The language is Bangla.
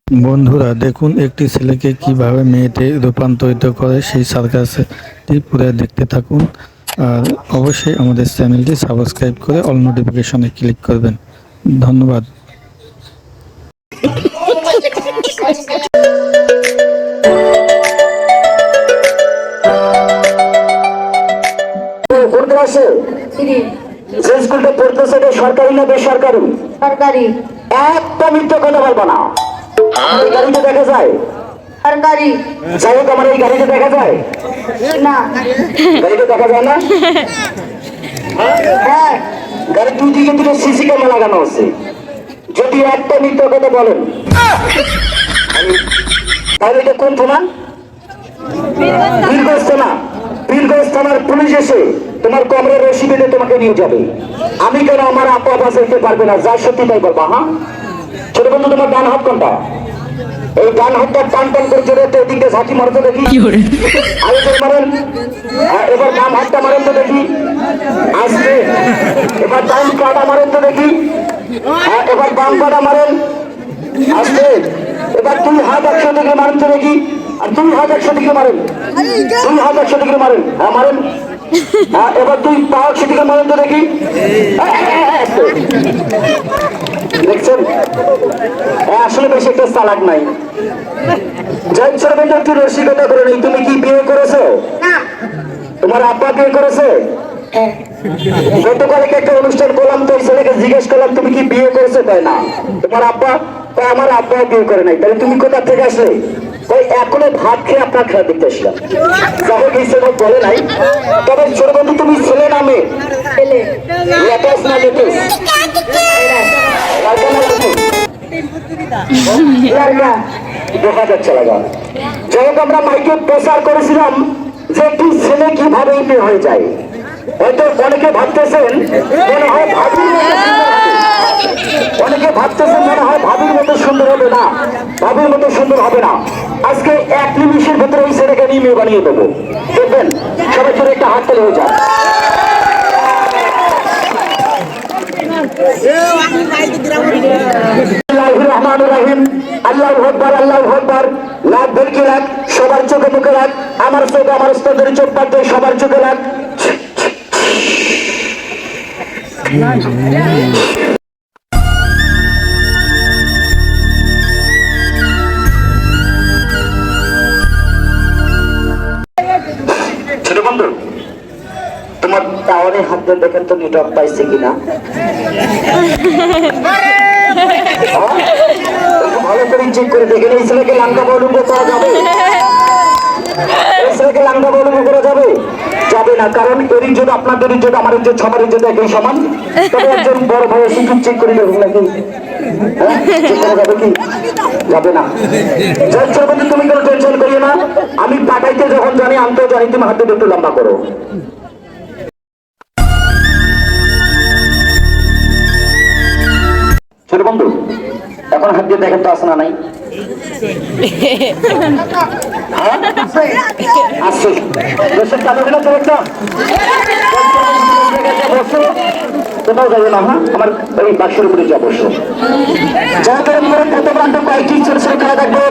বন্ধুরা দেখুন একটি ছেলেকে কিভাবে মেয়েতে রূপান্তরিত করে সেই সার্কাসটি পুরো দেখতে থাকুন। আর অবশ্যই আমাদের চ্যানেলটি সাবস্ক্রাইব করে অল নোটিফিকেশনে ক্লিক করবেন। ধন্যবাদ। যে স্কুলটা পড়তেছে এটা সরকারি না বেসরকারি? সরকারি। একটা মিথ্যা কথা বলবো না। এই গাড়িতে দেখা যায় সরকারি। যাই হোক, আমার এই গাড়িতে দেখা যায় না। গাড়িতে দেখা যায় না? হ্যাঁ। গাড়ির দুই দিকে দুটো সিসি ক্যামেরা লাগানো আছে। যদি একটা মিথ্যা কথা বলেন তাহলে এটা কোন থানা? বীরগঞ্জ থানা। বীরগঞ্জ থানার পুলিশ এসে তোমার কমরের রশি বেঁধে তোমাকে নিয়ে যাবে। আমি কেন আমার আপা বাঁচাইতে পারবে না? যা সত্যি তাই বলবা। হ্যাঁ ছোট বন্ধু, তোমার ডান হাত কোনটা? এই ডান হাতটা টান টান করে জোরে এদিকে ঝাঁকি মারতে দেখি। আগে করে মারেন। এবার বাম হাতটা মারেন তো দেখি। আসবে। এবার ডান পাটা মারেন তো দেখি। এবার বাম পাটা মারেন। আসবে। এবার দুই হাত 100 ডিগ্রি মারেন তো দেখি। আর দুই হাত 100 ডিগ্রি মারেন। দুই হাত 100 ডিগ্রি মারেন। হ্যাঁ মারেন। এবার দুই পা 100 ডিগ্রি মারেন তো দেখি। দেখছেন আসলে বেশি একটা চালাক নাই। যাই ছোট বেটা একটু রসিকতা করে নেই। তুমি কি বিয়ে করেছো? তোমার আব্বা বিয়ে করেছে? গতকালকে একটা অনুষ্ঠান করলাম তো ছেলেকে জিজ্ঞেস করলাম তুমি কি বিয়ে করেছো? তাই না। তোমার আব্বা? তাই আমার আব্বা বিয়ে করে নাই। তাহলে তুমি কোথা থেকে আসলে? ওই এখনো ভাত খেয়ে আপনার খেলা দেখতে আসলাম। যাবে গেছে বলে নাই। তবে ছোট বন্ধু তুমি ছেলে নামে লেটেস্ট না লেটেস্ট? দেখা যাচ্ছে লাগা। যাই হোক, আমরা মাইকে প্রচার করেছিলাম যে একটি ছেলে কিভাবে বিয়ে হয়ে যায়। হয়তো অনেকে ভাবতেছেন মনে হয় ভাবির মতো সুন্দর হবে। অনেকে ভাবতেছেন মনে হয় ভাবির মতো সুন্দর হবে না। ভাবির মতো সুন্দর হবে না। আজকে 1 নিমিষের ভেতরে এই ছেলেকে নিয়ে মেয়ে বানিয়ে দেবো। দেখবেন সবাই জন্য একটা হাত তালি হয়ে যায়। সবার চোখে মুখে রাখ। আমার চোখ আমার স্তরের চোখ পাচ্ছে সবার চোখে রাখ। ছোট বন্ধু, তোমার টাওয়ারে হাত দিয়ে দেখেন তো নেটওয়ার্ক পাইছে কিনা। ভালো করে চেক করে দেখেন। এই ছেলেকে লাঙ্গা বলুঙ্গ করা যাবে? এই ছেলেকে লাঙ্গা বলুঙ্গ করা যাবে? যাবে না। কারণ এর ইজ্জত, আপনাদের ইজ্জত, আমার ইজ্জত, সবার ইজ্জত একই সমান। তবে একজন বড় ভাই শুধু চেক করে দেখুন নাকি চেক করা যাবে কি? যাবে না। যাই ছোট বন্ধু, তুমি কোনো টেনশন করিও না। আমি পাঠাইতে যখন জানি আনতেও জানি। তুমি হাতে একটু লম্বা করো। ছোট বন্ধু, এখন হাত দিয়ে দেখেন তো আছে না নাই? আসছে। দেশের চালু হলো তো একটা বসো। কোথাও যাবে না। হ্যাঁ আমার ওই বাক্সের উপরে যা বসো। যা করেন কত প্রান্ত কয়েকটি ছোট ছোট খেলা দেখবো।